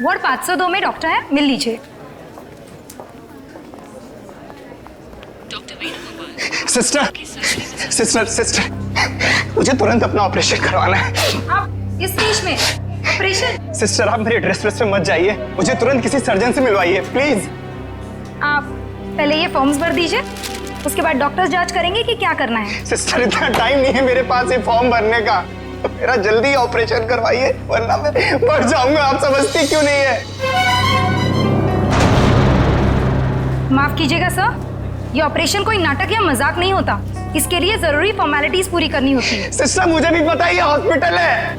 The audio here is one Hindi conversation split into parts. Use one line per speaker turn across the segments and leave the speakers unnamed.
वार्ड 502 में डॉक्टर है, मिल लीजिए।
सिस्टर सिस्टर सिस्टर, मुझे तुरंत अपना ऑपरेशन करवाना है।
आप इस स्टेज में ऑपरेशन?
सिस्टर आप मेरी ड्रेस पे मत जाइए, मुझे तुरंत किसी सर्जन से मिलवाइए प्लीज।
आप पहले ये फॉर्म्स भर दीजिए, उसके बाद डॉक्टर्स जांच करेंगे कि क्या करना है।
सिस्टर इतना टाइम नहीं है मेरे पास ये फॉर्म भरने का, तो मेरा जल्दी ऑपरेशन करवाइए वरना मैं मर जाऊंगा। आप समझती क्यों नहीं है?
माफ कीजिएगा सर, ये ऑपरेशन कोई नाटक या मजाक नहीं होता, इसके लिए जरूरी फॉर्मेलिटीज पूरी करनी होती है।
सिस्टर मुझे भी पता है ये हॉस्पिटल है,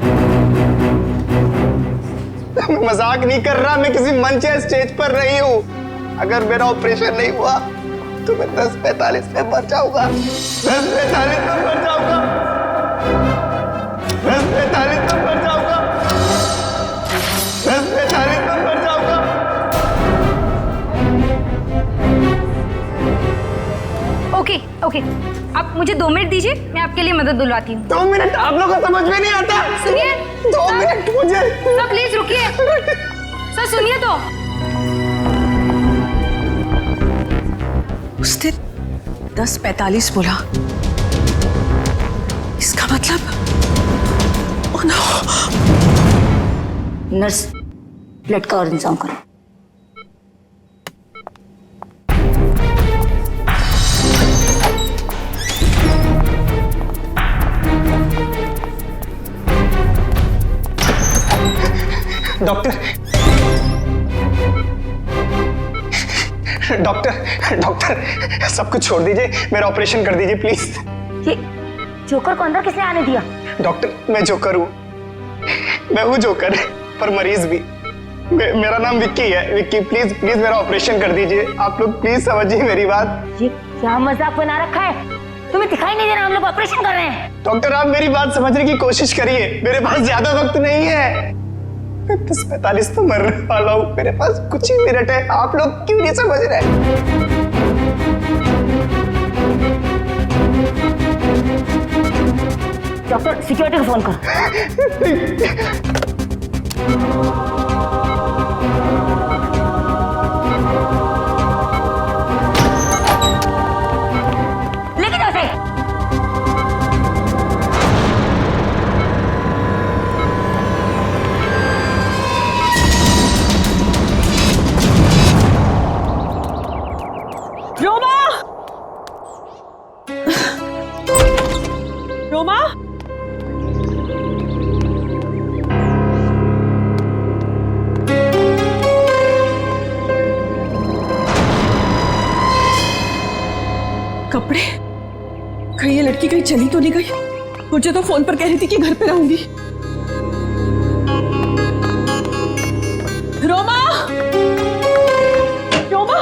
मैं मजाक नहीं कर रहा, मैं किसी मंच या स्टेज पर नहीं हूँ। अगर मेरा ऑपरेशन नहीं हुआ तो मैं 10:45 में मर जाऊंगा। 10:45 में मर जाऊंगा। 10:45 में मर जाऊंगा। 10:45 में मर जाऊंगा।
ओके ओके, आप मुझे 2 मिनट दीजिए, मैं आपके लिए मदद बुलवाती हूँ।
2 मिनट? आप लोगों को समझ में नहीं आता।
सुनिए
2 मिनट मुझे।
सर प्लीज रुकिए, सर सुनिए तो।
उसने 10:45 बोला, इसका मतलब ओह नो।
नर्स, ब्लड का और इंतजाम करो।
डॉक्टर डॉक्टर डॉक्टर सब कुछ छोड़ दीजिए, मेरा ऑपरेशन कर दीजिए प्लीज।
ये जोकर को अंदर किसने आने दिया?
डॉक्टर मैं जोकर हूँ, मैं हूँ जोकर पर मरीज भी। मेरा नाम विक्की है। विक्की प्लीज प्लीज मेरा ऑपरेशन कर दीजिए, आप लोग प्लीज समझिए मेरी बात।
ये क्या मजाक बना रखा है? तुम्हें दिखाई नहीं दे रहा हम लोग ऑपरेशन कर रहे हैं?
डॉक्टर आप मेरी बात समझने की कोशिश करिए, मेरे पास ज्यादा वक्त नहीं है, मैं 10:45 तो मरने वाला हूँ, मेरे पास कुछ ही मिनट है। आप लोग क्यों नहीं समझ रहे?
डॉक्टर सिक्योरिटी को फोन करो। लेके जाओ उसे।
रोमा, रोमा, कपड़े कहीं ये लड़की कहीं चली तो नहीं गई? मुझे तो फोन पर कह रही थी कि घर पे रहूंगी। रोमा, रोमा,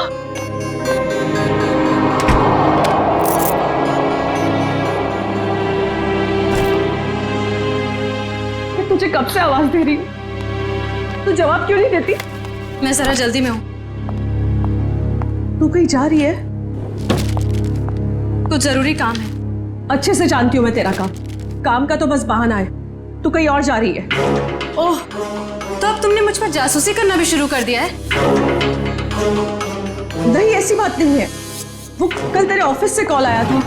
मैं तुझे कब से आवाज दे रही हूँ, तू जवाब क्यों नहीं देती?
मैं जरा जल्दी में हूँ।
तू कहीं जा रही है?
कुछ जरूरी काम है।
अच्छे से जानती हूँ मैं तेरा काम, काम का तो बस बहाना है। तू कहीं और जा रही है।
ओह, तो अब तुमने मुझ पर जासूसी करना भी शुरू कर दिया है?
नहीं ऐसी बात नहीं है, वो कल तेरे ऑफिस से कॉल आया था,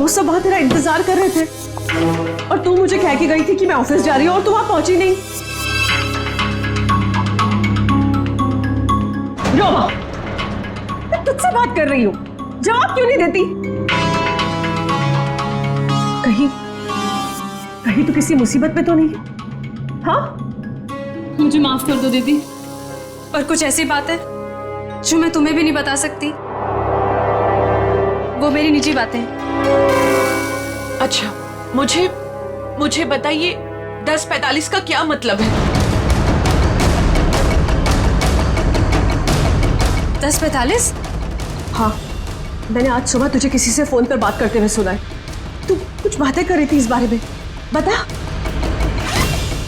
वो सब वहां तेरा इंतजार कर रहे थे और तू मुझे कह के गई थी कि मैं ऑफिस जा रही हूँ और तू वहां पहुंची नहीं। रोमा, मैं तुझसे बात कर रही हूँ, जवाब क्यों नहीं देती? कहीं कहीं तू किसी मुसीबत में तो नहीं? हाँ,
मुझे माफ कर दो दीदी, पर कुछ ऐसी बात है जो मैं तुम्हें भी नहीं बता सकती, वो मेरी निजी बातें हैं।
अच्छा, मुझे बताइए 10:45 का क्या मतलब है?
10:45?
हाँ, मैंने आज सुबह तुझे किसी से फोन पर बात करते हुए सुना है। तू कुछ बातें कर रही थी इस बारे में, बता।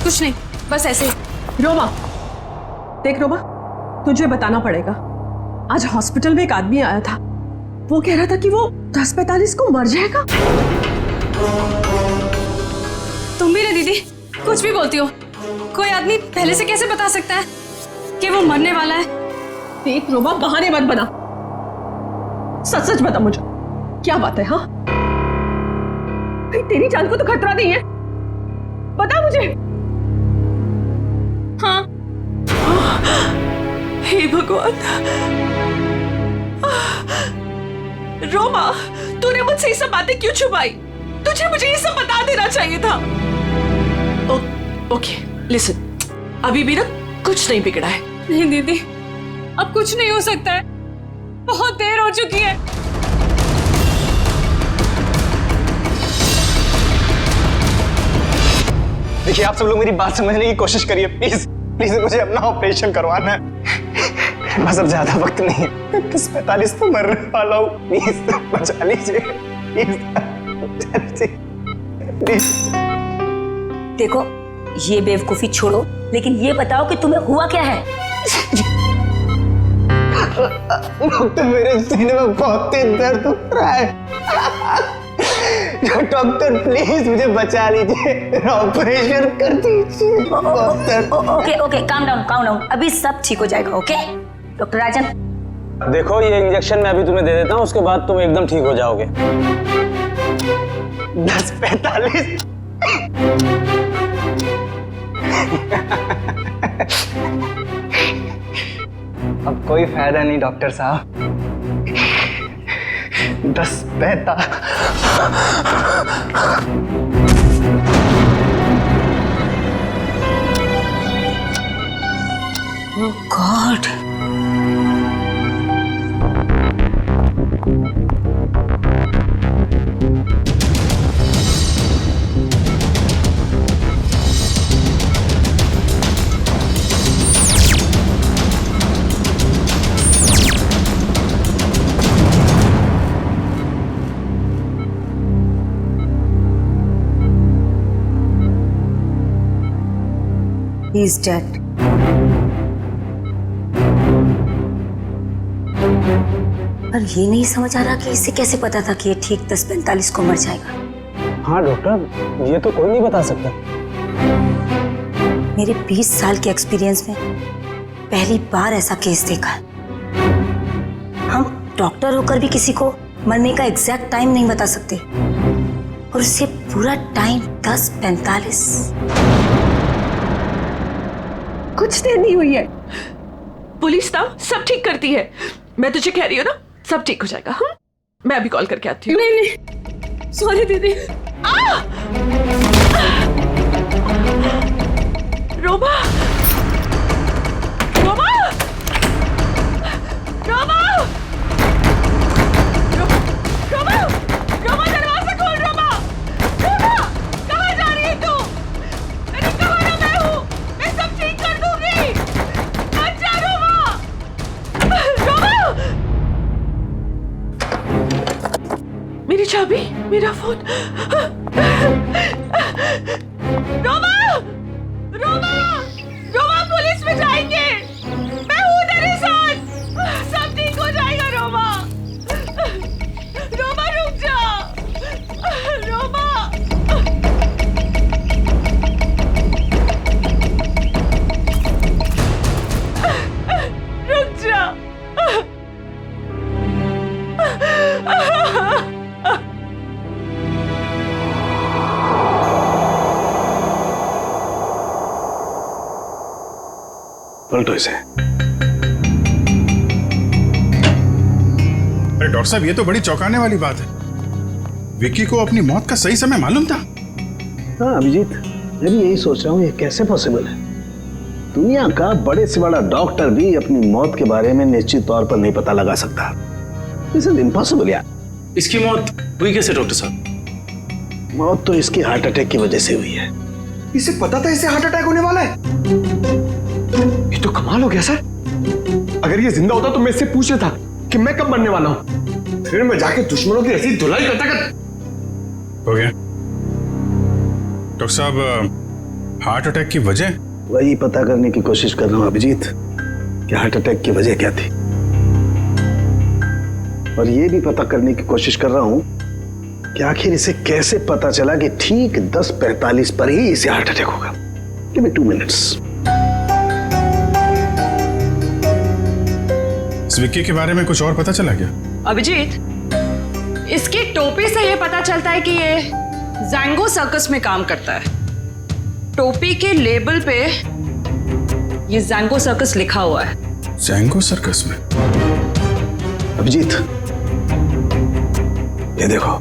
कुछ नहीं, बस ऐसे ही।
रोमा, देख रोमा, तुझे बताना पड़ेगा। आज हॉस्पिटल में एक आदमी आया था, वो कह रहा था कि वो 10:45 को मर जाएगा।
तुम भी ना दीदी, कुछ भी बोलती हो। कोई आदमी पहले से कैसे बता सकता है कि वो मरने वाला है।
देख रोमा, बहाने मत बना, सच सच बता मुझे, क्या बात है? हाँ भाई, तेरी जान को तो खतरा नहीं है, बता मुझे।
हाँ।
हे भगवान, रोमा, तूने मुझसे ये सब बातें क्यों छुपाई? तुझे मुझे ये सब बता देना चाहिए था। ओके लिसन, अभी भी ना कुछ नहीं बिगड़ा है।
नहीं दीदी, अब कुछ नहीं हो सकता है, बहुत देर हो चुकी है।
देखिए, आप सब लोग मेरी बात समझने की कोशिश करिए, प्लीज प्लीज, मुझे अपना ऑपरेशन करवाना है। बस अब ज्यादा वक्त नहीं है, 10:45 तो मरने वाला हूँ, प्लीज बचा लीजिए, प्लीज बचा लीजिए, प्लीज।
देखो, ये बेवकूफी छोड़ो, लेकिन ये बताओ कि तुम्हें हुआ क्या है?
डॉक्टर, मेरे सीने में बहुत तेज दर्द हो रहा है। डॉक्टर प्लीज मुझे बचा लीजिए, ऑपरेशन कर दीजिए।
ओके ओके, काम डाउन, अभी सब ठीक हो जाएगा। ओके डॉक्टर राजन,
देखो, ये इंजेक्शन मैं अभी तुम्हें दे देता हूँ, उसके बाद तुम एकदम ठीक हो जाओगे।
10:45। अब कोई फायदा नहीं डॉक्टर साहब, 10:45।
ओह गॉड, he is dead. पर ये नहीं समझ आ रहा कि इसे कैसे पता था कि ये ठीक 10:45 को मर जाएगा।
हाँ डॉक्टर, ये तो कोई नहीं बता सकता।
मेरे 20 साल के एक्सपीरियंस में पहली बार ऐसा केस देखा है। हम डॉक्टर होकर भी किसी को मरने का एग्जैक्ट टाइम नहीं बता सकते, और उससे पूरा टाइम 10:45।
कुछ देर नहीं हुई है।
पुलिस ना सब ठीक करती है, मैं तुझे कह रही हूँ ना, सब ठीक हो जाएगा। मैं अभी कॉल करके आती हूँ।
नहीं, सॉरी दीदी।
रोमा, रोमा, रोमा, रोमा, रोमा, दरवाजा खोल। रोमा, रोमा, कहाँ जा रही है तू? मैंने कहा ना मैं हूँ, मैं सब ठीक कर दूंगी। अच्छा रोमा, रोमा, मेरी चाबी, मेरा फोन। रोमा, रोमा, रोमा, पुलिस में जाएंगे, मैं हूँ तेरे साथ, सब ठीक हो जाएगा। रोमा, रोमा रुक जा, रोमा, रुक जा।
पलटो इसे।
अरे डॉक्टर साहब, ये तो बड़ी चौंकाने वाली बात है। विक्की को अपनी मौत का सही समय मालूम था।
हाँ अभिजीत, मैं भी यही सोच रहा हूँ, ये कैसे पॉसिबल है? दुनिया का बड़े से बड़ा डॉक्टर भी अपनी मौत के बारे में निश्चित तौर पर नहीं पता लगा सकता। दिस इज इम्पॉसिबल यार।
इसकी मौत हुई कैसे डॉक्टर साहब?
मौत तो इसकी हार्ट अटैक की वजह से हुई है।
इसे पता था इसे हार्ट अटैक होने वाला है? ये तो कमाल हो गया सर। अगर ये जिंदा होता तो मैं इससे पूछ लेता कि मैं कब मरने वाला हूं, फिर मैं जाके दुश्मनों की ऐसी धुलाई करता
हो गया डॉक्टर साहब, हार्ट अटैक की वजह?
वही पता करने की कोशिश कर रहा हूँ अभिजीत कि हार्ट अटैक की वजह क्या थी, और ये भी पता करने की कोशिश कर रहा हूँ कि आखिर इसे कैसे पता चला कि ठीक 10:45 पर ही इसे हार्ट अटैक होगा। Give me 2 minutes.
इस विक्की के बारे में कुछ और पता चला क्या?
अभिजीत, इसकी टोपी से ये पता चलता है कि ये जैंगो सर्कस में काम करता है। टोपी के लेबल पे ये जैंगो सर्कस लिखा हुआ है।
जैंगो सर्कस में?
अभिजीत, ये देखो,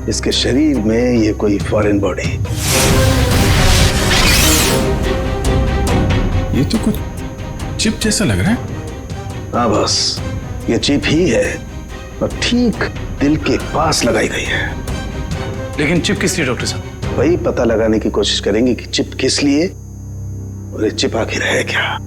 इसके शरीर में ये कोई फॉरेन बॉडी।
ये तो कुछ चिप जैसा लग रहा है।
हाँ बस, ये चिप ही है और ठीक दिल के पास लगाई गई है।
लेकिन चिप किस लिए डॉक्टर साहब?
वही पता लगाने की कोशिश करेंगे कि चिप किस लिए और ये चिप आखिर है क्या।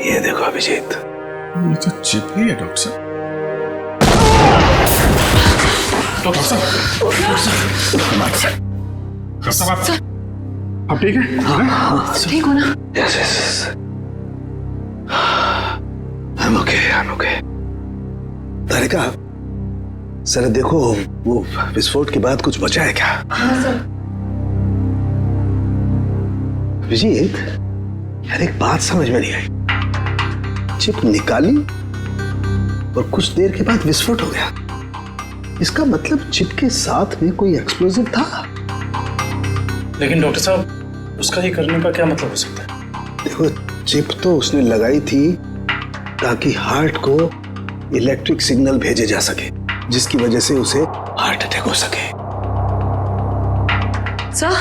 ये देखो अभिजीत,
ये तो चिप ही है डॉक्टर साहब। डॉक्टर साहब, आप ठीक है?
ठीक हो ना?
Yes yes, I'm okay, I'm okay। Tarika, sir देखो, वो विस्फोट के बाद कुछ बचा है क्या?
हाँ सर।
अभिजीत, यार एक बात समझ में नहीं आई। चिप निकाली और कुछ देर के बाद विस्फोट हो गया। इसका मतलब चिप के साथ में कोई एक्सप्लोजिव था।
लेकिन डॉक्टर साहब, उसका ये करने का क्या मतलब हो सकता है?
देखो, चिप तो उसने लगाई थी ताकि हार्ट को इलेक्ट्रिक सिग्नल भेजे जा सके, जिसकी वजह से उसे हार्ट अटैक हो सके।
सर,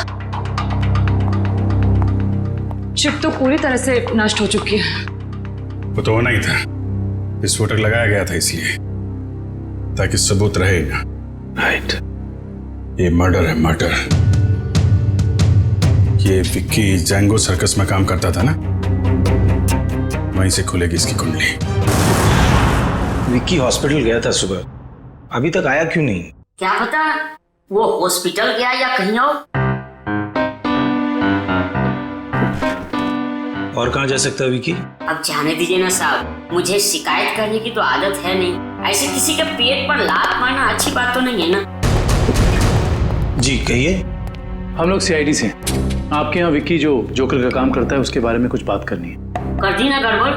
चिप तो पूरी तरह से नष्ट हो चुकी है।
वो तो होना ही था। विस्फोटक लगाया गया था इसलिए, ताकि सबूत रहे ना।
राइट।
ये मर्डर है, मर्डर। ये विक्की जैंगो सर्कस में काम करता था ना, वहीं से खुलेगी इसकी कुंडली।
विक्की हॉस्पिटल गया था सुबह, अभी तक आया क्यों नहीं?
क्या पता वो हॉस्पिटल गया या कहीं
और कहाँ जा सकता है विक्की?
अब जाने दीजिए ना साहब, मुझे शिकायत करने की तो आदत है नहीं। ऐसे किसी के पेट पर लात मारना अच्छी बात तो नहीं है ना।
जी कहिए।
हम लोग सीआईडी से हैं। आपके यहाँ विक्की जो जोकर का काम करता है उसके बारे में कुछ बात करनी है।
कर दी ना गड़बड़?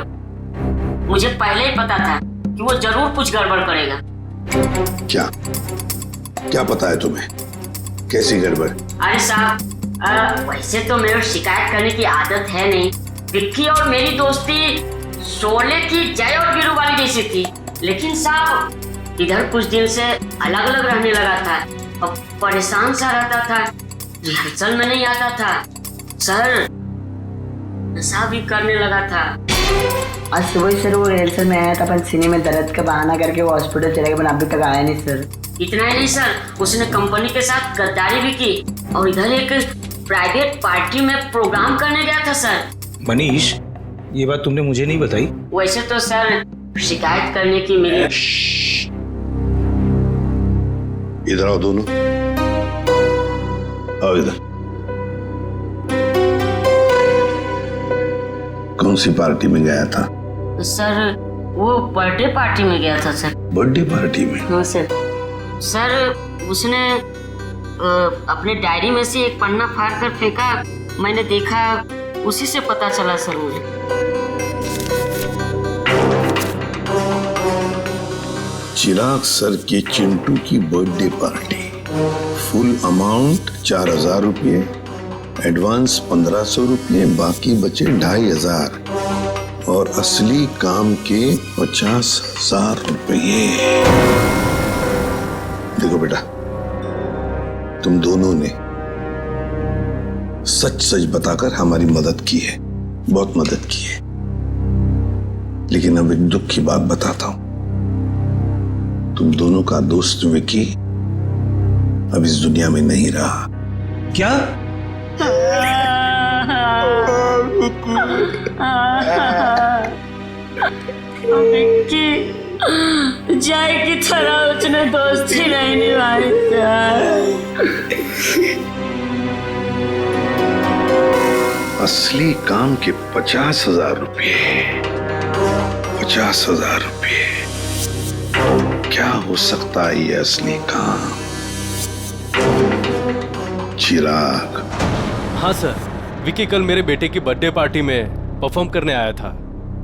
मुझे पहले ही पता था कि वो जरूर कुछ गड़बड़ करेगा।
क्या पता है तुम्हें? कैसी गड़बड़?
अरे साहब, वैसे तो मेरे शिकायत करने की आदत है नहीं। विक्की और मेरी दोस्ती शोले की जय और वीरू वाली जैसी थी। लेकिन साहब, इधर कुछ दिन से अलग अलग रहने लगा था और परेशान सा रहता था। रिहर्सल में नहीं आता था सर, नशा भी करने लगा था।
आज सुबह सर वो रिहर्सल में आया था, पर सीने में दर्द का बहाना करके वो हॉस्पिटल चला गया, पर अभी तक आया नहीं सर।
इतना ही नहीं सर, उसने कंपनी के साथ गद्दारी भी की और इधर एक प्राइवेट पार्टी में प्रोग्राम करने गया था सर।
मनीष, ये बात तुमने मुझे नहीं बताई।
वैसे तो सर शिकायत करने की मेरी।
इधर आओ दोनों, आओ इधर। कौन सी पार्टी में गया था?
सर वो बर्थडे पार्टी में गया था सर।
बर्थडे पार्टी में?
हाँ सर। सर उसने अपने डायरी में से एक पन्ना फाड़ कर फेंका, मैंने देखा, उसी से पता चला सर मुझे।
चिराग सर के चिंटू की बर्थडे पार्टी, फुल अमाउंट 4000 रुपये, एडवांस 1500 रुपये, बाकी बचे 2500 और असली काम के 50,000 रुपये। देखो बेटा, तुम दोनों ने सच सच बताकर हमारी मदद की है, बहुत मदद की है। लेकिन अब एक दुख की बात बताता हूं, तुम दोनों का दोस्त विकी अब इस दुनिया में नहीं रहा।
क्या?
विक्की जय की तरह उसने दोस्ती नहीं निभाई
असली काम के 50,000 रुपये, 50,000 रुपये, क्या हो सकता है ये असली काम? चिराग।
हाँ सर, विकी कल मेरे बेटे की बर्थडे पार्टी में परफॉर्म करने आया था।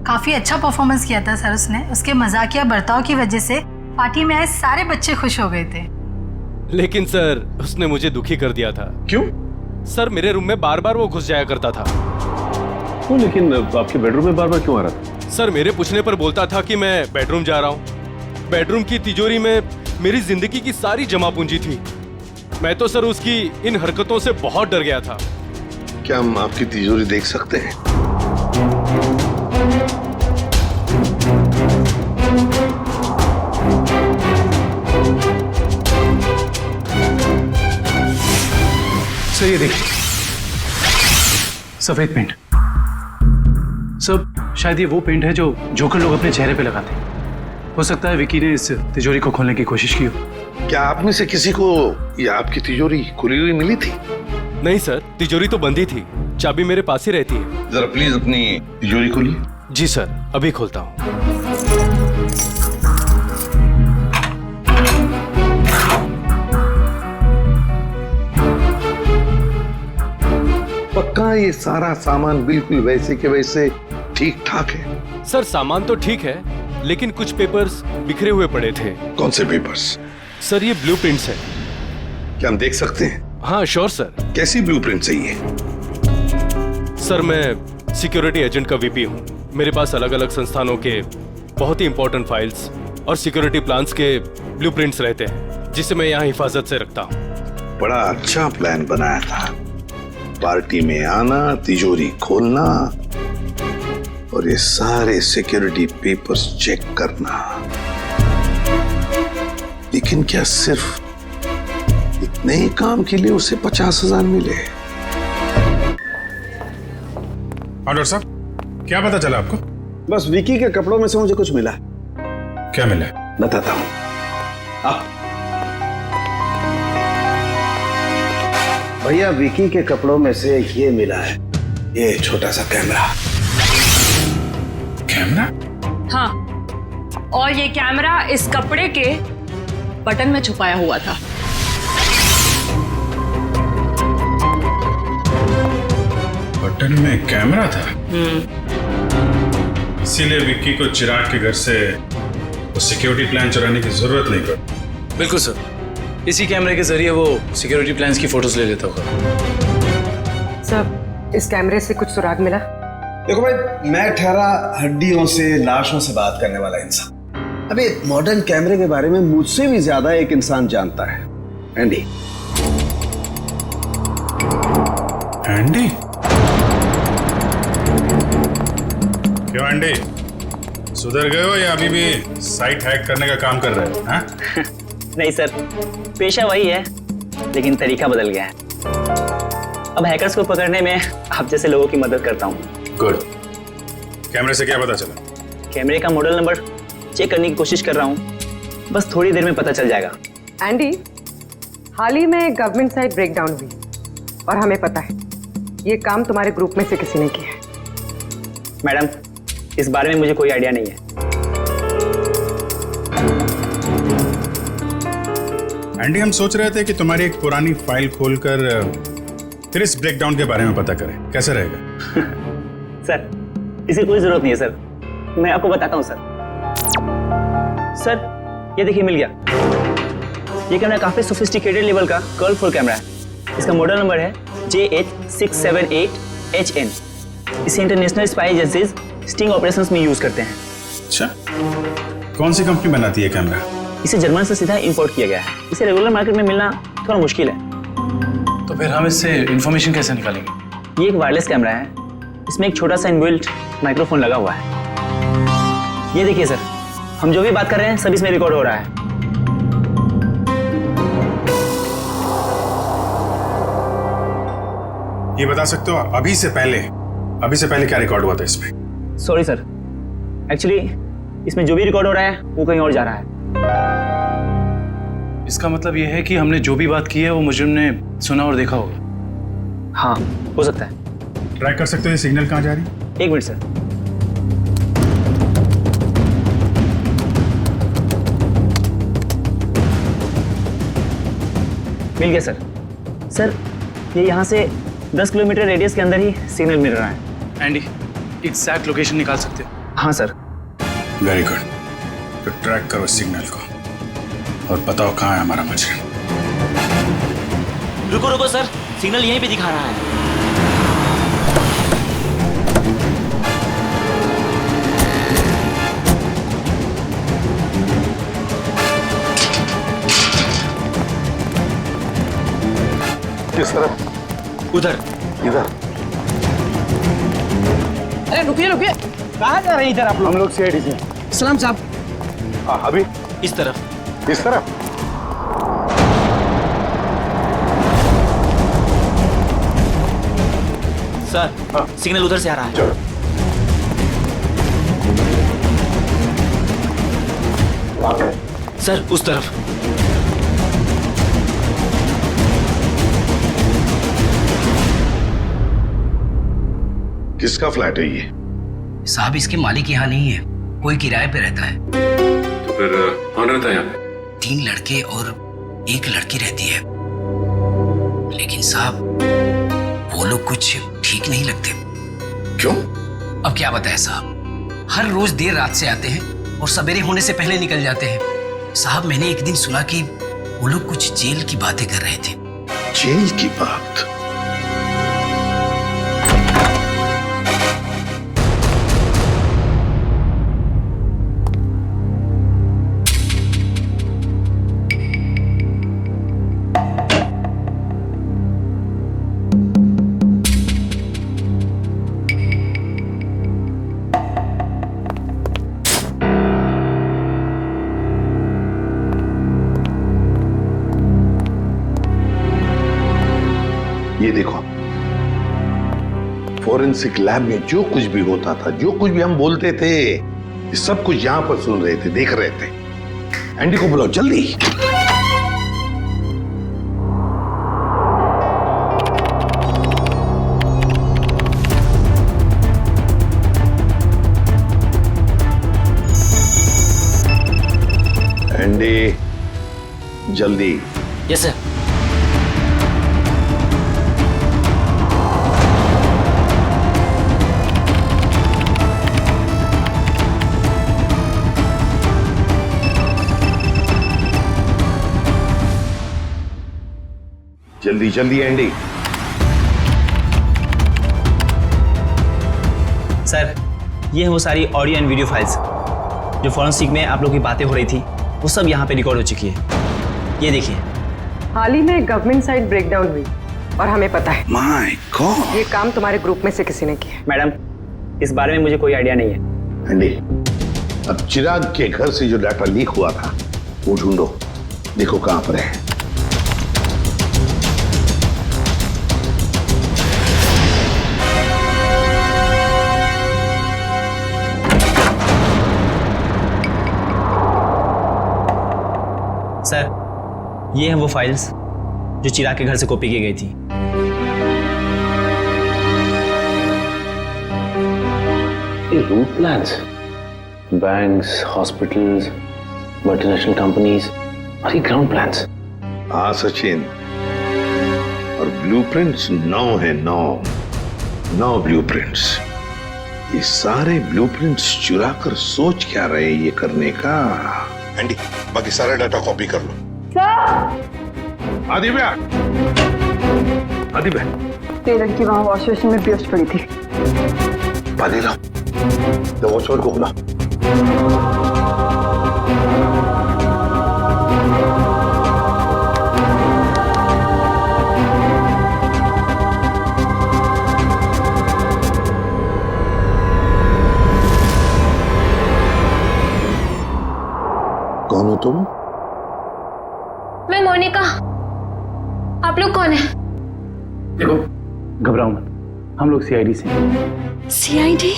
काफी अच्छा परफॉर्मेंस किया था सर उसने। उसके मजाकिया बर्ताव की वजह से पार्टी में आए सारे बच्चे खुश हो गए थे।
लेकिन सर उसने मुझे दुखी कर दिया था।
क्यों?
सर मेरे रूम में बार बार वो घुस जाया करता था।
तो लेकिन आपके बेडरूम में बार बार क्यों आ रहा था?
सर मेरे पूछने पर बोलता था कि मैं बेडरूम जा रहा हूँ। बेडरूम की तिजोरी में मेरी जिंदगी की सारी जमा पूंजी थी। मैं तो सर उसकी इन हरकतों से बहुत डर गया था।
क्या हम आपकी तिजोरी देख सकते हैं?
सर ये देखिए, सफेद पेंट। सर शायद ये वो पेंट है जो जोकर लोग अपने चेहरे पे लगाते हैं। हो सकता है विकी ने इस तिजोरी को खोलने की कोशिश की हो।
क्या आप में से किसी को ये आपकी तिजोरी खुली हुई मिली थी?
नहीं सर, तिजोरी तो बंद ही थी। चाबी मेरे पास ही रहती है।
जरा प्लीज अपनी तिजोरी खोलिए।
जी सर, अभी खोलता हूँ।
पक्का ये सारा सामान बिल्कुल वैसे के वैसे ठीक ठाक है?
सर सामान तो ठीक है, लेकिन कुछ पेपर्स बिखरे हुए पड़े थे।
कौन से पेपर्स?
सर ये ब्लूप्रिंट्स है।
क्या हम देख सकते हैं?
हाँ श्योर सर।
कैसी ब्लूप्रिंट चाहिए?
सर मैं सिक्योरिटी एजेंट का वीपी हूँ। मेरे पास अलग अलग संस्थानों के बहुत ही इंपॉर्टेंट फाइल्स और सिक्योरिटी प्लान्स के ब्लूप्रिंट्स रहते हैं, जिसे मैं यहाँ हिफाजत से रखता हूँ।
बड़ा अच्छा प्लान बनाया था। पार्टी में आना, तिजोरी खोलना और ये सारे सिक्योरिटी पेपर्स चेक करना। लेकिन क्या सिर्फ इतने ही काम के लिए उसे 50,000 मिले?
हाँ डॉक्टर साहब, क्या पता चला आपको?
बस विकी के कपड़ों में से मुझे कुछ मिला।
क्या मिला?
बताता हूं। भैया विकी के कपड़ों में से ये मिला है, ये छोटा सा कैमरा।
कैमरा?
हाँ, और ये कैमरा इस कपड़े के बटन में छुपाया हुआ था।
बटन में कैमरा था? इसीलिए विक्की को चिराग के घर से वो सिक्योरिटी प्लान चुराने की जरूरत नहीं पड़ी।
बिल्कुल सर, इसी कैमरे के जरिए वो सिक्योरिटी प्लान्स की फोटोज ले लेता होगा।
सर इस कैमरे से कुछ सुराग मिला?
देखो भाई, मैं ठहरा हड्डियों से, लाशों से बात करने वाला इंसान। अबे मॉडर्न कैमरे के बारे में मुझसे भी ज्यादा एक इंसान जानता है, एंडी।
एंडी? क्यों एंडी, सुधर गए हो या अभी भी साइट हैक करने का काम कर रहे हो? हाँ?
नहीं सर, पेशा वही है, लेकिन तरीका बदल गया है। अब हैकर्स को पकड़ने में आप जैसे लोगों की मदद करता हूँ।
गुड। कैमरे से क्या पता चला?
कैमरे का मॉडल नंबर चेक करने की कोशिश कर रहा हूँ, बस थोड़ी देर में पता चल जाएगा।
एंडी, हाल ही में गवर्नमेंट साइट ब्रेकडाउन हुई और हमें पता है ये काम तुम्हारे ग्रुप में से किसी ने किया है।
मैडम, इस बारे में मुझे कोई आइडिया नहीं है।
एंडी, हम सोच रहे थे कि तुम्हारी एक पुरानी फाइल खोलकर फिर इस ब्रेकडाउन के बारे में पता करें, कैसा रहेगा?
सर इसकी कोई जरूरत नहीं है सर, मैं आपको बताता हूँ सर। सर ये देखिए, मिल गया। ये कैमरा काफी सोफिस्टिकेटेड लेवल का कर्व कैमरा है। इसका मॉडल नंबर है JH678HN। इसे international spy agencies sting operations में यूज करते हैं।
अच्छा, कौन सी कंपनी बनाती है कैमरा?
इसे जर्मन से सीधा इंपोर्ट किया गया है। इसे रेगुलर मार्केट में मिलना थोड़ा मुश्किल है।
तो फिर हम इससे इंफॉर्मेशन कैसे निकालेंगे?
ये एक वायरलेस कैमरा है, इसमें एक छोटा सा इनबिल्ट माइक्रोफोन लगा हुआ है। ये देखिए सर, हम जो भी बात कर रहे हैं सब इसमें रिकॉर्ड हो रहा है।
ये बता सकते हो अभी से पहले क्या रिकॉर्ड हुआ था इसमें?
सॉरी सर, एक्चुअली इसमें जो भी रिकॉर्ड हो रहा है वो कहीं और जा रहा है।
इसका मतलब यह है कि हमने जो भी बात की है वो मुजरिम ने सुना और देखा होगा।
हाँ, हो सकता है।
ट्रैक कर सकते हैं सिग्नल कहाँ जा रही है?
1 मिनट सर। मिल गया सर। सर ये यहाँ से 10 किलोमीटर रेडियस के अंदर ही सिग्नल मिल रहा है।
एंडी, एग्जैक्ट लोकेशन निकाल सकते हो?
हाँ सर।
Very good. तो ट्रैक करो सिग्नल को और बताओ कहाँ है हमारा मुजरिम।
रुको रुको सर, सिग्नल यहीं पे दिखा रहा है।
किस तरफ?
उधर।
इधर?
अरे रुकिए रुकिए,
कहाँ जा रहे हैं इधर आप लोग?
हम लोग सीआईडी से।
सलाम साहब।
हाँ, अभी
इस तरफ।
इस तरफ?
सर सिग्नल उधर से आ रहा है।
चलो।
सर उस तरफ।
किसका फ्लैट है ये?
साहब इसके मालिक यहाँ नहीं है, कोई किराए पे रहता है।
तो फिर कौन रहता है यहाँ पे?
3 लड़के और 1 लड़की रहती है। लेकिन साहब वो लोग कुछ ठीक नहीं लगते।
क्यों?
अब क्या बताएं साहब, हर रोज देर रात से आते हैं और सवेरे होने से पहले निकल जाते हैं। साहब मैंने एक दिन सुना कि वो लोग कुछ जेल की बातें कर रहे थे।
जेल की बात? ये देखो, फोरेंसिक लैब में जो कुछ भी होता था, जो कुछ भी हम बोलते थे, ये सब कुछ यहां पर सुन रहे थे, देख रहे थे। एंडी को बुलाओ जल्दी। एंडी जल्दी।
Yes sir.
जल्दी जल्दी एंडी।
सर ये है वो सारी ऑडियो एंड वीडियो फाइल्स जो फॉरेंसिक में आप लोग की बातें हो रही थी, वो सब यहाँ पे रिकॉर्ड हो चुकी है। ये देखिए।
हाल ही में गवर्नमेंट साइड ब्रेकडाउन हुई और हमें पता है।
My God.
ये काम तुम्हारे ग्रुप में से किसी ने किया।
मैडम इस बारे में मुझे कोई आइडिया नहीं है।
एंडी, अब चिराग के घर से जो डाटा लीक हुआ था वो ढूंढो, देखो कहां पर है।
सर ये हैं वो फाइल्स जो चिराग के घर से कॉपी की गई थी।
ये route plans, banks, hospitals, multinational companies और ये ग्राउंड प्लान्स।
हाँ सचिन, और ब्लूप्रिंट्स 9 है, 9 ब्लूप्रिंट्स। ये सारे ब्लूप्रिंट्स चुरा कर सोच क्या रहे ये करने का। एंडी बाकी सारा डाटा कॉपी कर लो। आदिव्या, आदिव्या,
ये लड़की वहां वॉश बेसिन में बेहोश पड़ी थी।
पानी लाओ, तो वॉचमैन को बुला। कौन हो तुम?
मैं मोनिका। आप लोग कौन है?
देखो घबराओ मत, हम लोग सीआईडी से हैं।
सीआईडी?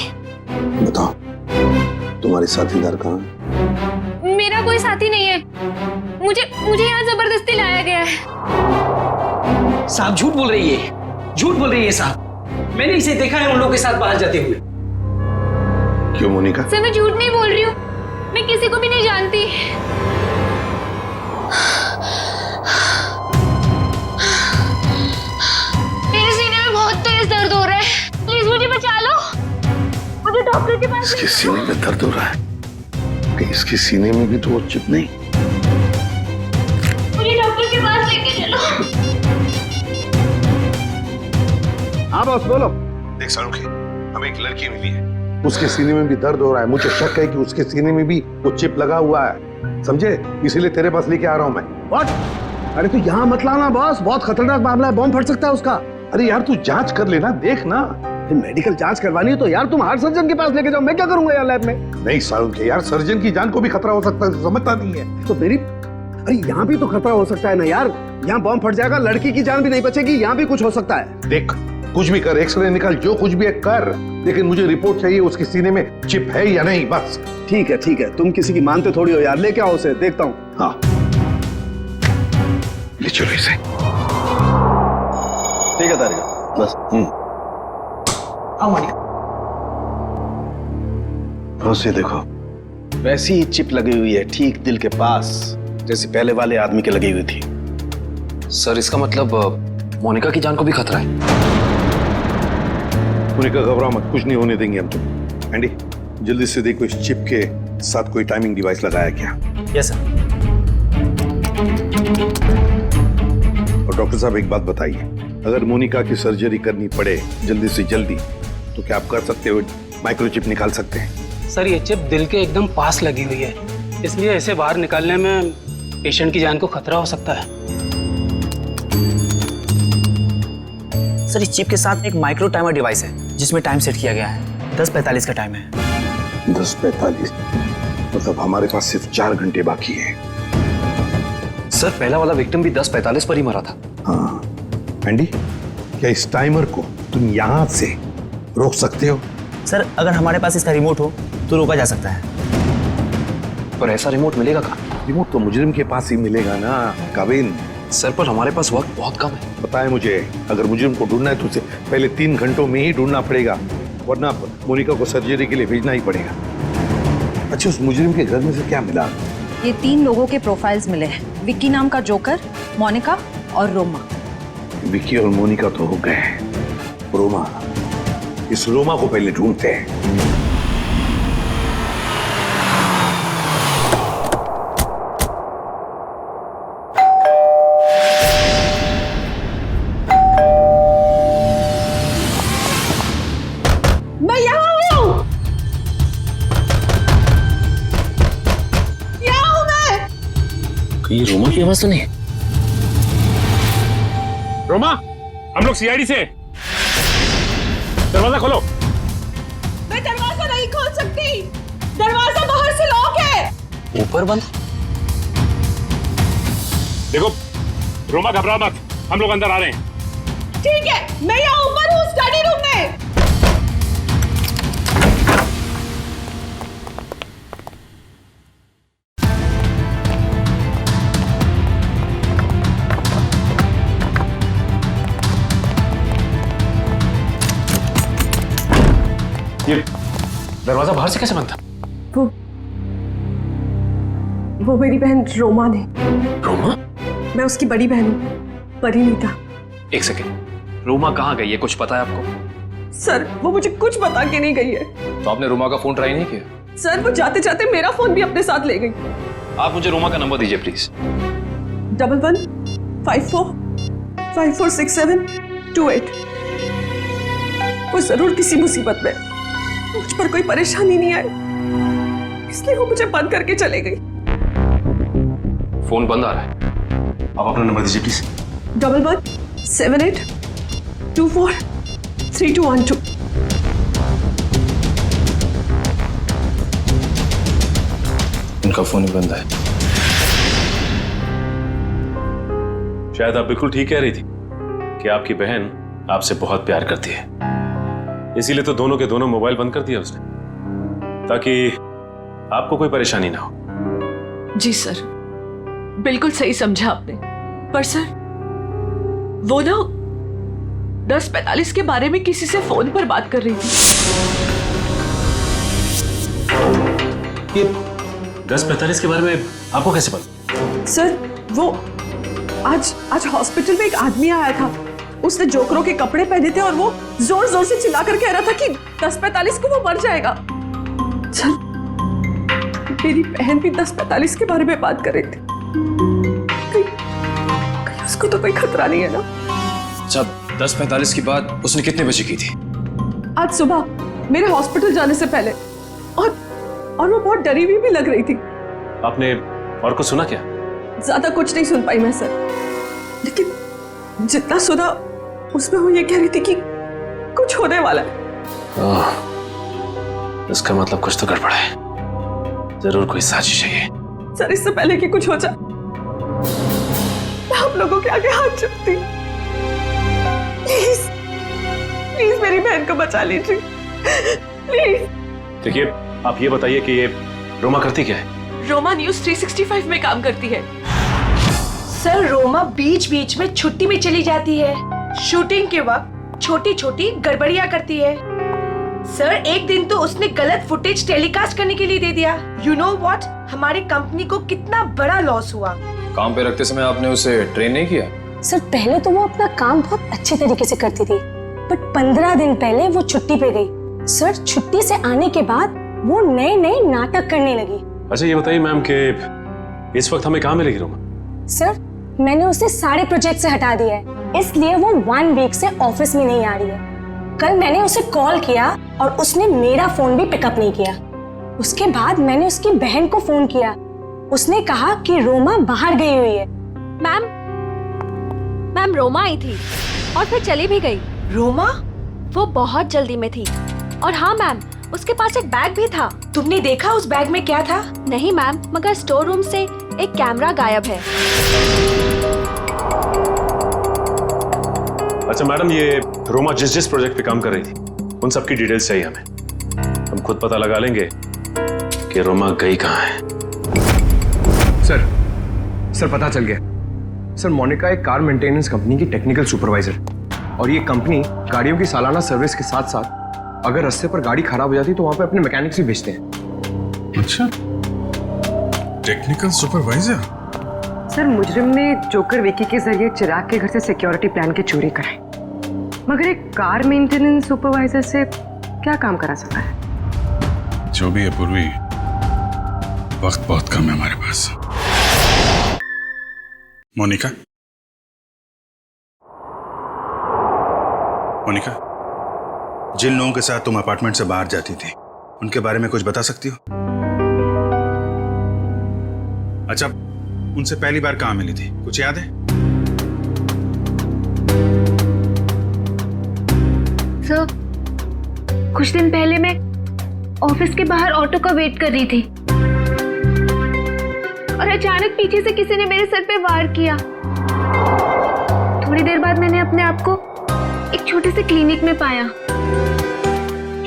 बताओ। तुम्हारे साथीदार कहाँ है?
मेरा कोई साथी नहीं है। मुझे यहाँ जबरदस्ती लाया गया है।
साहब झूठ बोल रही है, झूठ बोल रही है साहब। मैंने इसे देखा है उन लोगों के साथ बाहर जाते हुए।
क्यों मोनिका?
सर मैं झूठ नहीं बोल रही हूँ, मैं किसी को भी नहीं जानती। मेरे सीने में बहुत तेज दर्द हो रहा है, प्लीज मुझे बचा लो। मुझे डॉक्टर के पास
इसके सीने में दर्द हो रहा है कि इसके सीने में भी तो वो चिप नहीं?
मुझे डॉक्टर के पास लेके चलो।
हाँ बॉस बोलो। देख सालुंखे, हमें एक लड़की मिली है, उसके सीने में भी दर्द हो रहा है। मुझे शक है कि उसके सीने में भी वो चिप लगा हुआ है, समझे? इसीलिए तेरे पास लेके आ रहा हूं मैं।
व्हाट? अरे तू यहाँ मत लाना बॉस, बहुत खतरनाक मामला है, बॉम्ब फट सकता है उसका।
अरे यार तू जांच कर लेना, देख ना।
मेडिकल जांच करवानी है तो यार तुम हार्ट सर्जन के पास लेके जाओ, मैं क्या करूंगा यार लैब में?
नहीं सालुंखे यार, सर्जन की जान को भी खतरा हो सकता है, समझता नहीं है।
तो मेरी, अरे यहाँ भी तो खतरा हो सकता है ना यार, यहाँ बॉम्ब फट जाएगा, लड़की की जान भी नहीं बचेगी, यहाँ भी कुछ हो सकता है।
देख कुछ भी कर, एक्सरे निकाल, जो कुछ भी है कर, लेकिन मुझे रिपोर्ट चाहिए उसके सीने में चिप है या नहीं, बस।
ठीक है, तुम किसी की मानते थोड़ी हो यार, लेके आओ उसे, देखता हूँ।
हाँ ले चलो इसे।
ठीक है तारिका, बस।
आओ मोनिका।
बस ये देखो, वैसी ही चिप लगी हुई है ठीक दिल के पास जैसे पहले वाले आदमी के लगी हुई थी।
सर इसका मतलब मोनिका की जान को भी खतरा है।
मोनिका घबराओ मत, कुछ नहीं होने देंगे हम तुम। एंडी जल्दी से देखो इस चिप के साथ कोई टाइमिंग डिवाइस लगाया क्या?
Yes sir.
और डॉक्टर साहब एक बात बताइए, अगर मोनिका की सर्जरी करनी पड़े जल्दी से जल्दी तो क्या आप कर सकते हो? माइक्रोचिप निकाल सकते हैं?
सर ये चिप दिल के एकदम पास लगी हुई है, इसलिए इसे बाहर निकालने में पेशेंट की जान को खतरा हो सकता है।
सर इस चिप के साथ एक माइक्रो टाइमर डिवाइस है जिसमें टाइम सेट किया गया है, 10:45 का टाइम है।
10:45 मतलब हमारे पास सिर्फ 4 घंटे बाकी है।
सर पहला वाला विक्टिम भी 10:45 पर ही मरा था।
हाँ एंडी, क्या इस टाइमर को तुम यहां से रोक सकते हो?
सर अगर हमारे पास इसका रिमोट हो तो रोका जा सकता है।
पर ऐसा रिमोट मिलेगा कहाँ?
रिमोट तो मुजरिम के पास ही मिलेगा ना काबिन।
सर पर हमारे पास वक्त बहुत कम है।
पता है मुझे, अगर मुजरिम को ढूंढना है तो उसे पहले 3 घंटों में ही ढूंढना पड़ेगा, वरना मोनिका को सर्जरी के लिए भेजना ही पड़ेगा। अच्छा उस मुजरिम के घर में से क्या मिला?
ये 3 लोगों के प्रोफाइल्स मिले हैं, विक्की नाम का जोकर, मोनिका और रोमा।
विक्की और मोनिका तो हो गए, रोमा, इस रोमा को पहले ढूंढते हैं।
मैं यहाँ हूँ, यहाँ हूँ मैं।
ये रोमा की आवाज तो नहीं?
रोमा, हम लोग सीआईडी से, दरवाजा खोलो।
मैं दरवाजा नहीं खोल सकती, दरवाजा बाहर से लॉक है।
ऊपर बंद?
देखो रोमा घबरा मत, हम लोग अंदर आ रहे हैं।
ठीक है, मैं यहाँ ऊपर हूँ स्टडी रूम में।
ये दरवाजा बाहर से कैसे बंद था?
वो मेरी बहन रोमा ने।
रोमा?
मैं उसकी बड़ी बहन हूँ, परिणीता।
एक सेकेंड, रोमा कहाँ गई है, कुछ पता है आपको?
सर वो मुझे कुछ बता के नहीं गई है।
तो आपने रोमा का फोन ट्राई नहीं किया?
सर वो जाते जाते मेरा फोन भी अपने साथ ले गई।
आप मुझे रोमा का नंबर दीजिए प्लीज।
1154546728। वो जरूर किसी मुसीबत में, मुझ पर कोई परेशानी नहीं आई, इसलिए वो मुझे बंद करके चले गई।
फोन बंद आ रहा है, आप अपना नंबर दीजिए प्लीज।
1178243212।
उनका फोन ही बंद है।
शायद आप बिल्कुल ठीक कह रही थी कि आपकी बहन आपसे बहुत प्यार करती है, इसीलिए तो दोनों के दोनों मोबाइल बंद कर दिया उसने, ताकि
आपको कोई परेशानी ना हो।
जी सर, बिल्कुल सही समझा आपने। पर सर, वो ना 10:45 के बारे में किसी से फोन पर बात कर रही थी।
ये 10:45 के बारे में आपको कैसे पता?
सर, वो आज हॉस्पिटल में एक आदमी आया था। उसने जोकरों के कपड़े पहने थे और वो जोर जोर से चिल्लाकर कह रहा था कि 10:45 को वो मर जाएगा। सर, मेरी बहन भी 10:45 के बारे में बात कर रही थी। कहीं उसको तो कोई खतरा नहीं है ना?
अच्छा, 10:45 की बात उसने कितने बजे की थी?
आज सुबह मेरे हॉस्पिटल जाने से पहले। और वो बहुत डरी हुई भी लग रही थी।
आपने और कुछ सुना क्या?
ज्यादा कुछ नहीं सुन पाई मैं सर, लेकिन जितना सुना उसमें वो ये कह रही थी कि कुछ होने वाला है।
इसका मतलब कुछ तो गड़बड़ है, जरूर कोई साजिश है ये।
सर, इससे पहले कि कुछ हो जाए मैं आप लोगों के आगे हाथ जोड़ती हूँ। प्लीज प्लीज मेरी बहन को बचा लीजिए, प्लीज।
देखिए, आप ये बताइए कि ये रोमा करती क्या है?
रोमा न्यूज़ 365 में काम करती है।
सर, रोमा बीच बीच में छुट्टी में चली जाती है। शूटिंग के वक्त छोटी छोटी गड़बड़ियां करती है। सर, एक दिन तो उसने गलत फुटेज टेलीकास्ट करने के लिए दे दिया। यू नो व्हाट, हमारी कंपनी को कितना बड़ा लॉस हुआ।
काम पे रखते समय आपने उसे ट्रेन नहीं किया?
सर, पहले तो वो अपना काम बहुत अच्छे तरीके से करती थी, बट 15 दिन पहले वो छुट्टी पे गई। सर, छुट्टी से आने के बाद वो नए नए नाटक करने लगी।
अच्छा, ये बताइए मैम कि इस वक्त हमें कहाँ मिलेगी रोमा?
सर, मैंने उसे सारे प्रोजेक्ट से हटा दिया है, इसलिए वो 1 वीक से ऑफिस में नहीं आ रही है। कल मैंने उसे कॉल किया और उसने मेरा फोन भी पिकअप नहीं किया। उसके बाद मैंने उसकी बहन को फोन किया, उसने कहा कि रोमा बाहर गई हुई है।
मैम रोमा आई थी और फिर चली भी गई।
रोमा?
वो बहुत जल्दी में थी। और हाँ मैम, उसके पास एक बैग भी था।
तुमने देखा उस बैग में क्या था?
नहीं मैम, मगर स्टोर रूम से एक कैमरा गायब है।
अच्छा मैडम, ये रोमा जिस प्रोजेक्ट पे काम कर रही थी उन सबकी डिटेल्स चाहिए हमें। हम खुद पता लगा लेंगे कि रोमा गई कहाँ है।
सर पता चल गया। सर, मोनिका एक कार मेंटेनेंस कंपनी की टेक्निकल सुपरवाइजर, और ये कंपनी गाड़ियों की सालाना सर्विस के साथ साथ अगर रास्ते पर गाड़ी खराब हो जाती तो वहां पे अपने मैकेनिक्स भी भेजते हैं।
अच्छा, टेक्निकल सुपरवाइजर।
सर, मुजरिम ने जोकर विकी के जरिए चिराग के घर से सिक्योरिटी प्लान की चोरी कराई, मगर एक कार मेंटेनेंस सुपरवाइजर से क्या काम करा सकता है?
जो भी है पूर्वी, वक्त बहुत कम है हमारे पास। मोनिका, जिन लोगों के साथ तुम अपार्टमेंट से बाहर जाती थी उनके बारे में कुछ बता सकती हो? अच्छा, उनसे पहली बार कहां मिली थी, कुछ याद है?
सर, कुछ दिन पहले मैं ऑफिस के बाहर ऑटो का वेट कर रही थी और अचानक पीछे से किसी ने मेरे सर पे वार किया। थोड़ी देर बाद मैंने अपने आप को एक छोटे से क्लिनिक में पाया।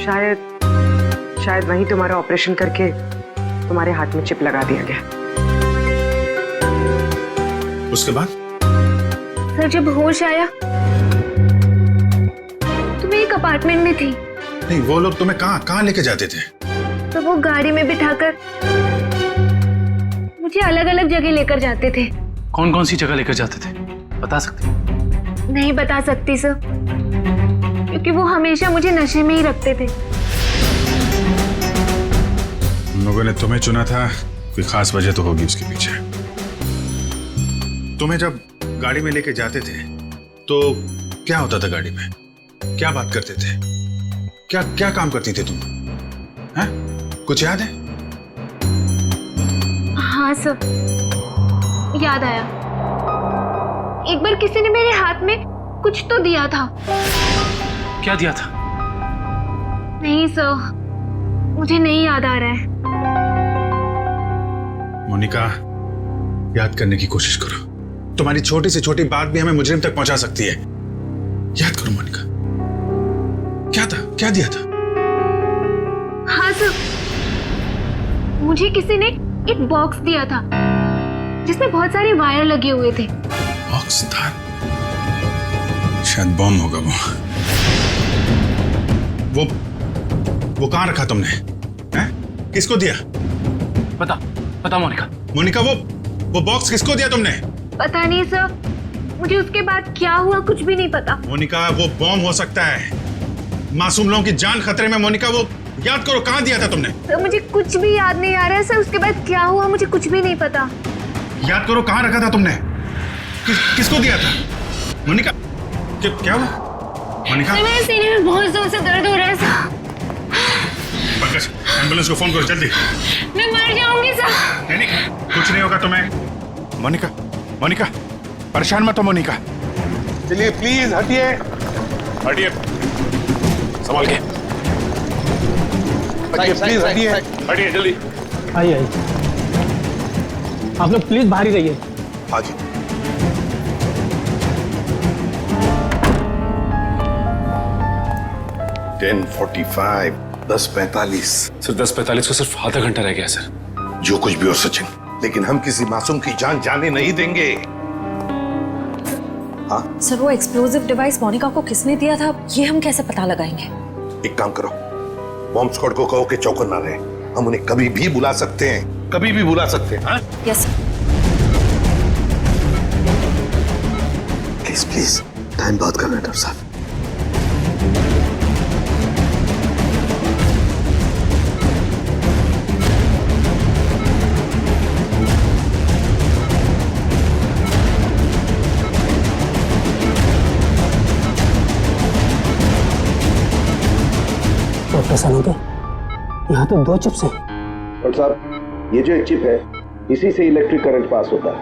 शायद वहीं तुम्हारा ऑपरेशन करके तुम्हारे हाथ में चिप लगा दिया गया।
उसके बाद?
सर, जब होश आया तो मैं एक अपार्टमेंट में थी।
नहीं, वो लोग तुम्हें कहाँ लेके जाते थे?
तो वो गाड़ी में बिठाकर मुझे अलग अलग जगह लेकर जाते थे।
कौन कौन सी जगह लेकर जाते थे, बता सकते?
नहीं बता सकती सर, क्योंकि वो हमेशा मुझे नशे में ही रखते थे।
उन लोगों ने तुम्हें चुना था, कोई खास वजह तो होगी उसके पीछे। तुम्हें जब गाड़ी में लेके जाते थे तो क्या होता था गाड़ी में? क्या बात करते थे? क्या काम करती थी तुम? हैं? कुछ याद है?
हाँ सर, याद आया। एक बार किसी ने मेरे हाथ में कुछ तो दिया था।
क्या दिया था?
नहीं सर, मुझे नहीं याद आ रहा है।
मोनिका, याद करने की कोशिश करो। तुम्हारी छोटी से छोटी बात भी हमें मुजरिम तक पहुंचा सकती है। याद करो मोनिका, क्या था, क्या दिया था?
हाँ सर,
मुझे किसी ने एक बॉक्स दिया था जिसमें बहुत सारे वायर लगे हुए थे।
बॉक्स था, शायद बॉम्ब होगा वो कहाँ रखा तुमने? हैं? किसको दिया?
पता मोनिका।
मोनिका, वो बॉक्स किसको दिया तुमने?
पता नहीं सर, मुझे उसके बाद क्या हुआ कुछ भी नहीं पता।
मोनिका, वो बॉम्ब हो सकता है, मासूम लोगों की जान खतरे में। मोनिका, वो याद करो कहाँ दिया था तुमने?
सर मुझे कुछ भी याद नहीं आ रहा है सर, उसके बाद क्या हुआ मुझे कुछ भी नहीं पता।
याद करो कहाँ रखा था तुमने? किसको दिया था? मोनिका, क्या हुआ? मोनिका,
मेरे सीने में बहुत जोर से दर्द हो रहा है सर।
पंकज, एम्बुलेंस को फोन करो जल्दी।
मैं मर जाऊंगी सर।
नहीं, कुछ नहीं होगा तुम्हें। मोनिका, परेशान मत हो मोनिका।
चलिए प्लीज हटिए।
संभाल के।
प्लीज
हटिए जल्दी।
आइए आप लोग प्लीज बाहर ही रहिए।
हाँ जी। $10:45, 10:45।
सर 10:45 को सिर्फ आधा घंटा रह गया सर।
जो कुछ भी हो सचिन, लेकिन हम किसी मासूम की जान जाने नहीं देंगे। हाँ
सर, वो एक्सप्लोजिव डिवाइस मोनिका को किसने दिया था ये हम कैसे पता लगाएंगे?
एक काम करो, बॉम्ब स्क्वाड को कहो कि चौकन ना रहे। हम उन्हें कभी भी बुला सकते हैं, कभी भी बुला सकते हैं। हाँ
यस
प्लीज टाइम बहुत कम है डॉक्टर साहब।
डॉक्टर साहब, यहाँ तो 2 चिप्स हैं।
डॉक्टर साहब, ये जो एक चिप है, इसी से इलेक्ट्रिक करंट पास होता है,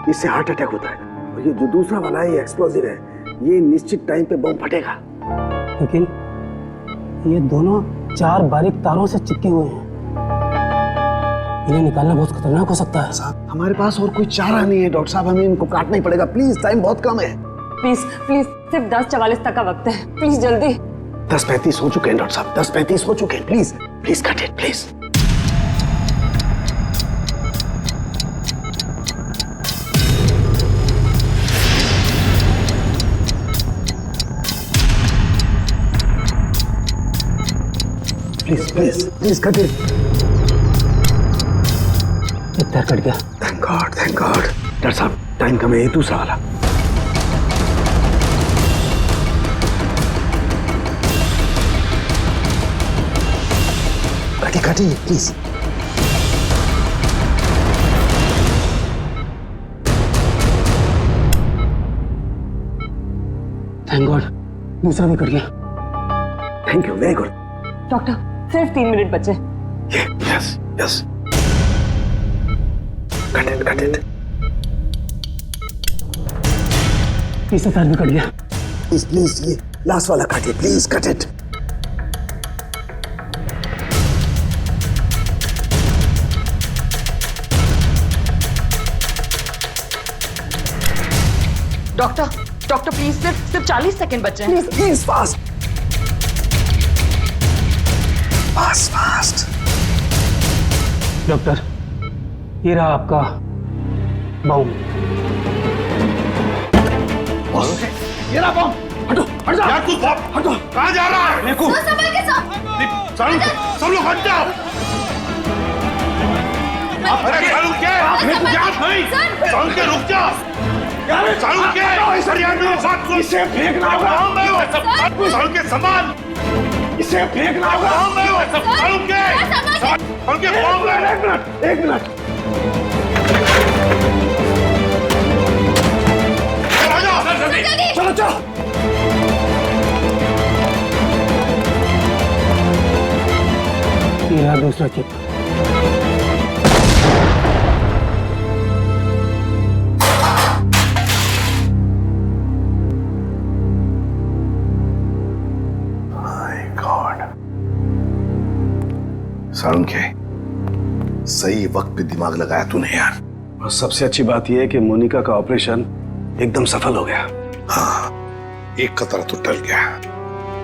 इससे हार्ट अटैक होता है। और ये जो दूसरा वाला है, ये एक्सप्लोजिव है, ये निश्चित टाइम पे बम फटेगा।
लेकिन ये दोनों 4 बारीक तारों से चिपके हुए हैं, इन्हें निकालना बहुत खतरनाक हो सकता है।
साहब, हमारे पास और कोई चारा नहीं है डॉक्टर साहब, हमें इनको काटना ही पड़ेगा। प्लीज, टाइम बहुत कम है।
प्लीज सिर्फ 10:44 तक का वक्त है, प्लीज जल्दी।
10:35 हो चुके हैं डॉक्टर साहब, 10:35 हो चुके हैं। Please cut it please. Please cut it.
एक तार कट गया।
Thank God. डॉक्टर साहब, टाइम कम है, ये दूसरा वाला। काटिए प्लीज।
थैंक गॉड, दूसरा भी कट गया।
Thank you, very good.
Doctor सिर्फ 3 मिनट बचे।
Yes cut it.
तीसरा तार भी कट गया।
प्लीज ये लास्ट वाला काटिए, please cut it.
Doctor please सिर्फ 40 सेकंड बचे हैं।
Please fast.
डॉक्टर, ये रहा आपका बम।
ये रहा बम। हट जा। यार तू हटो। कहाँ जा रहा है? देखो। सब लोग हट जाओ। अरे सालू के रुक जा। सालू के इसे फेंकना होगा। सालू के सामान इसे फेंकना होगा। सालू के एक मिनट। चलो
ये रहा दूसरा चिप।
सारुण के सही वक्त पे दिमाग लगाया तूने यार।
और सबसे अच्छी बात यह है कि मोनिका का ऑपरेशन एकदम सफल हो गया।
हाँ, एक खतरा तो टल गया,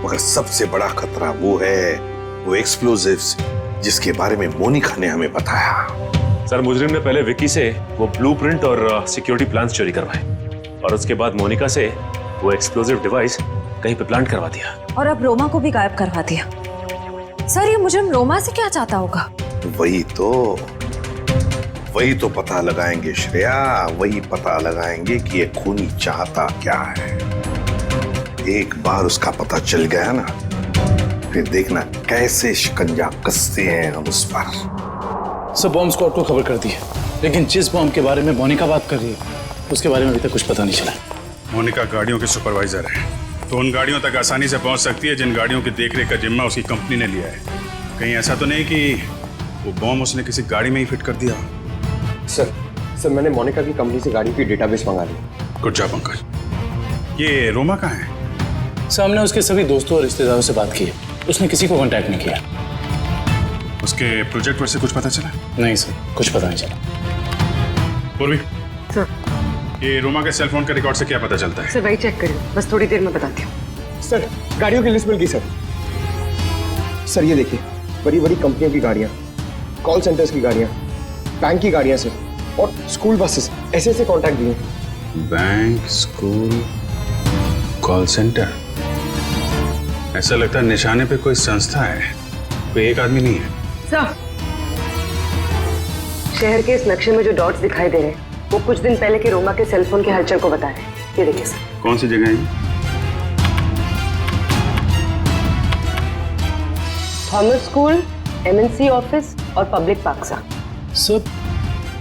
मगर सबसे बड़ा खतरा वो एक्सप्लोजिव्स जिसके बारे में मोनिका ने हमें बताया।
सर मुजरिम ने पहले विक्की से वो ब्लूप्रिंट और सिक्योरिटी प्लान्स चोरी करवाए और उसके बाद मोनिका से वो एक्सप्लोजिव डिवाइस कहीं पे प्लांट करवा दिया
और अब रोमा को भी गायब करवा दिया। सर ये मुजरिम रोमा से क्या चाहता होगा?
वही तो पता लगाएंगे श्रेया, वही पता लगाएंगे कि ये खूनी चाहता क्या है। एक बार उसका पता चल गया ना, फिर देखना कैसे शिकंजा कसते हैं हम उस पर।
सब बॉम्ब स्क्वाड को खबर कर दी है, लेकिन जिस बॉम्ब के बारे में मोनिका बात कर रही है उसके बारे में अभी तक कुछ पता नहीं चला।
मोनिका गाड़ियों की सुपरवाइजर है, तो उन गाड़ियों तक आसानी से पहुंच सकती है जिन गाड़ियों की देखरेख का जिम्मा उसकी कंपनी ने लिया है। कहीं ऐसा तो नहीं कि वो बॉम्ब उसने किसी गाड़ी में ही फिट कर दिया?
सर मैंने मोनिका की कंपनी से गाड़ी की डेटाबेस मंगा ली।
Good job Pankaj. ये रोमा कहाँ है?
सामने उसके सभी दोस्तों और रिश्तेदारों से बात की है, उसने किसी को कांटेक्ट नहीं किया।
उसके प्रोजेक्ट पर से कुछ पता चला?
नहीं सर, कुछ पता नहीं चला।
पूर्वी
सर,
ये रोमा के सेल फोन के रिकॉर्ड से क्या पता चलता है?
सर वही चेक करिए, बस थोड़ी देर में बताती हूँ।
सर गाड़ियों की लिस्ट मिल गई सर। सर ये देखिए, बड़ी बड़ी कंपनियों की गाड़ियाँ, कॉल सेंटर्स की गाड़ियाँ, बैंक की गाड़ियाँ सर, और स्कूल बसेस, ऐसे कॉन्टैक्ट दिए।
Bank, school, call centre. ऐसा लगता है निशाने पे कोई संस्था है, कोई एक आदमी नहीं है।
सर, शहर के इस नक्शे में जो डॉट्स दिखाई दे रहे हैं वो कुछ दिन पहले के रोमा के सेलफोन के हलचल को बता रहे हैं। ये देखिए सर।
कौन सी जगह है?
थॉमस स्कूल, एमएनसी ऑफिस और पब्लिक पार्क सा।
सर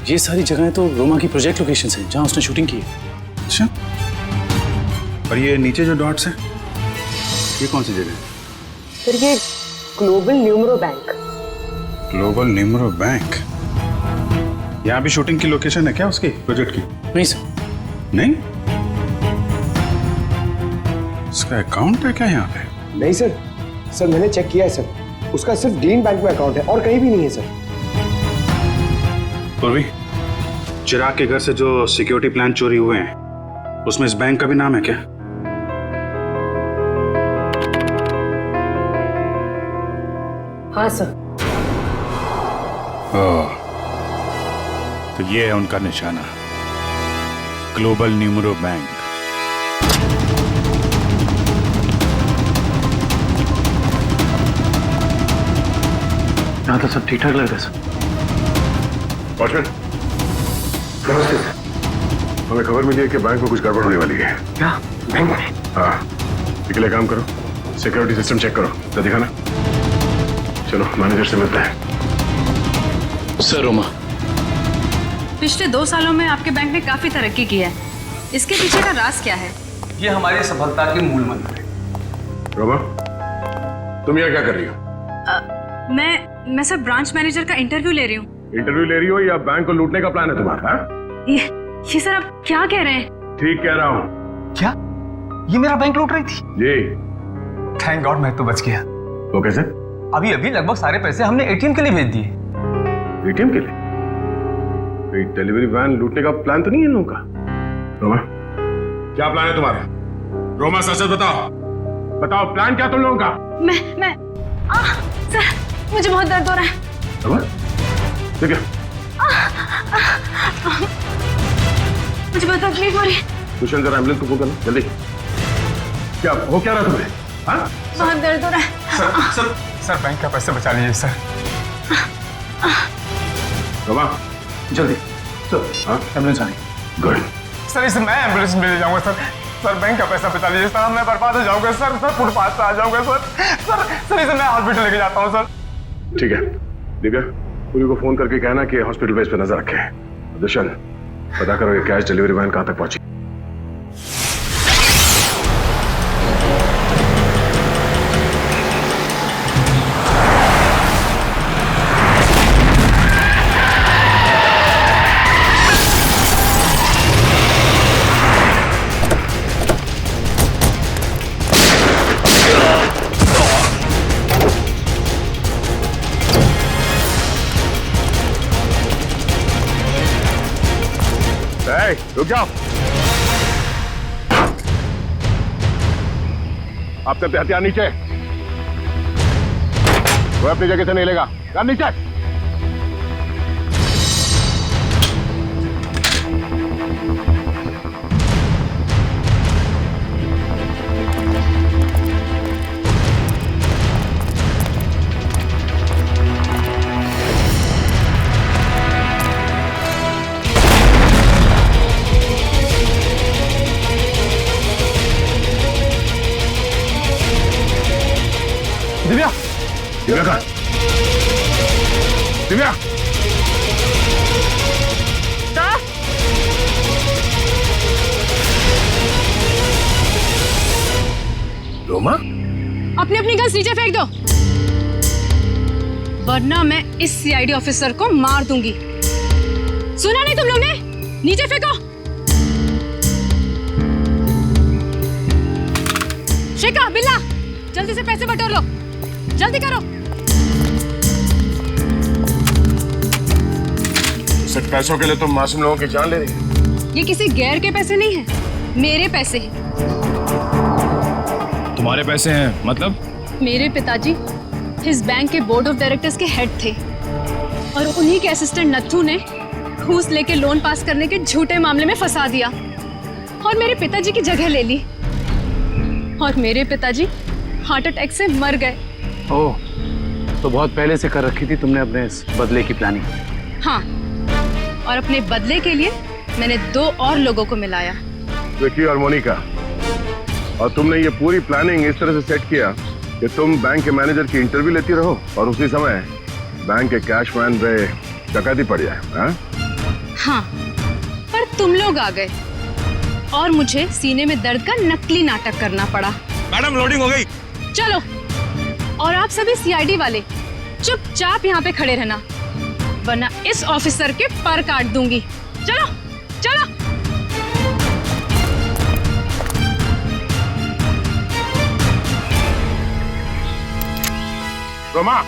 ये सारी जगहें तो रोमा की प्रोजेक्ट लोकेशंस हैं जहां उसने शूटिंग की है।
अच्छा, और ये नीचे जो डॉट्स हैं ये कौन सी जगह है?
सर ये global numero bank.
Global numero bank? यहाँ भी शूटिंग की लोकेशन है क्या उसकी प्रोजेक्ट की?
नहीं सर।
नहीं? उसका अकाउंट है क्या यहाँ पे?
नहीं सर मैंने चेक किया है सर, उसका सिर्फ ग्रीन बैंक में अकाउंट है और कहीं भी नहीं है सर।
पूर्वी, चिराग के घर से जो सिक्योरिटी प्लान चोरी हुए हैं उसमें इस बैंक का भी नाम है क्या?
हाँ सर।
ओह, तो ये है उनका निशाना, ग्लोबल न्यूमरो बैंक।
यहाँ तो सब ठीक ठाक लग रहा है सर।
वॉचमैन, नमस्ते। हमें खबर मिली है कि बैंक में कुछ गड़बड़ होने वाली है।
क्या बैंक में?
हाँ, इसके लिए काम करो, सिक्योरिटी सिस्टम चेक करो, तो दिखाना। चलो मैनेजर से मिलते हैं।
सर रोमा,
पिछले 2 सालों में आपके बैंक ने काफी तरक्की की है, इसके पीछे का राज क्या है?
ये हमारी सफलता के मूल मंत्र है।
रोमा, तुम यहाँ क्या कर रही हो?
मैं सर ब्रांच मैनेजर का इंटरव्यू ले रही हूँ।
इंटरव्यू ले रही हो या बैंक को लूटने का प्लान है तुम्हारा?
ये सर आप क्या कह रहे हैं?
ठीक कह रहा हूँ।
क्या ये मेरा बैंक लूट रही थी?
जी।
थैंक गॉड मैं तो बच गया।
वो कैसे?
अभी लगभग सारे पैसे हमने एटीएम के लिए भेज दिए।
एटीएम के लिए? कोई डिलीवरी वैन लूटने का प्लान तो नहीं है इन लोगों का? रोमा, क्या प्लान है तुम्हारा? रोमा सच बताओ, बताओ प्लान क्या तुम लोगों का?
मैं सर मुझे बहुत दर्द हो रहा है।
रोमा, ठीक है।
मुझे बहुत तकलीफ हो रही है।
तुषार जरा एम्बुलेंस को फोन करना जल्दी। क्या हो क्या रहा तुम्हें? हाँ?
बहुत दर्द हो रहा है।
सर बैंक का पैसा बचा लीजिए सर।
रोमा,
जल्दी
चल। हाँ,
एम्बुलेंस आनी।
गुड।
सर इसे मैं एम्बुलेंस में ले जाऊंगा सर बैंक का पैसा बचा लीजिए सर, मैं बर्बाद हो जाऊंगा सर फुटपाथ पे आ जाऊंगा सर इसे मैं हॉस्पिटल लेके जाता हूँ सर।
ठीक है, दिव्या, पूरी को फोन करके कहना कि हॉस्पिटल बेस पे नजर रखे। दुष्यंत, पता करो ये कैश डिलीवरी वैन कहां तक पहुंची। रुक जाओ। आप सबसे हथियार नीचे। वो अपनी जगह से नहीं लेगा। नीचे।
दिव्या,
दिव्या कहाँ? दिव्या, रोमा,
अपनी अपनी गन्स नीचे फेंक दो, वरना मैं इस सीआईडी ऑफिसर को मार दूंगी। सुना नहीं तुम लोग ने? नीचे फेंको। शेखा, बिल्ला, जल्दी से पैसे बटोर लो, जल्दी करो।
सिर्फ पैसों के लिए तुम मासूम लोगों की जान ले रही हो?
ये किसी गैर के पैसे नहीं हैं, मेरे पैसे हैं।
तुम्हारे पैसे हैं मतलब?
मेरे पिताजी इस बैंक के बोर्ड ऑफ डायरेक्टर्स के हेड थे और उन्हीं के असिस्टेंट नत्थू ने घूस लेके लोन पास करने के झूठे मामले में फंसा दिया और मेरे पिताजी की जगह ले ली और मेरे पिताजी हार्ट अटैक से मर गए।
ओह, तो बहुत पहले से कर रखी थी तुमने अपने इस बदले की प्लानिंग?
हाँ, और अपने बदले के लिए मैंने 2 और लोगों को मिलाया,
विकी और मोनिका। और तुमने ये पूरी प्लानिंग इस तरह से सेट किया कि तुम बैंक के मैनेजर की इंटरव्यू लेती रहो और उसी समय बैंक के कैशमैन पे डकैती पड़ जाए।
हाँ, पर तुम लोग आ गए और मुझे सीने में दर्द का नकली नाटक करना पड़ा।
मैडम, लोडिंग हो गई।
चलो, और आप सभी सीआईडी वाले चुपचाप यहाँ पे खड़े रहना, वरना इस ऑफिसर के पर काट दूंगी। चलो चलो।
रोमा,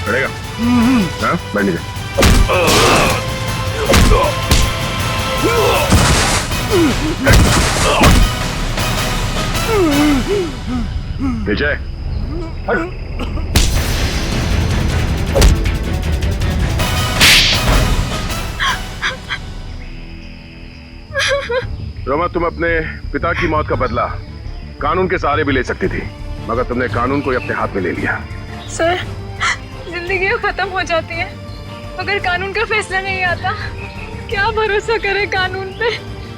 खड़ेगा? हाँ, बैठ नीचे। नीचे। रोमा, तुम अपने पिता की मौत का बदला कानून के सहारे भी ले सकती थी, मगर तुमने कानून को अपने हाथ में ले लिया।
सर, जिंदगी खत्म हो जाती है अगर कानून का फैसला नहीं आता। क्या भरोसा करे कानून पे?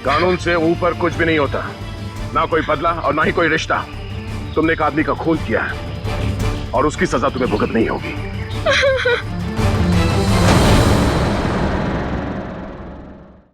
कानून से ऊपर कुछ भी नहीं होता, ना कोई बदला और ना ही कोई रिश्ता। तुमने एक आदमी का खून किया है और उसकी सजा तुम्हें भुगतनी होगी।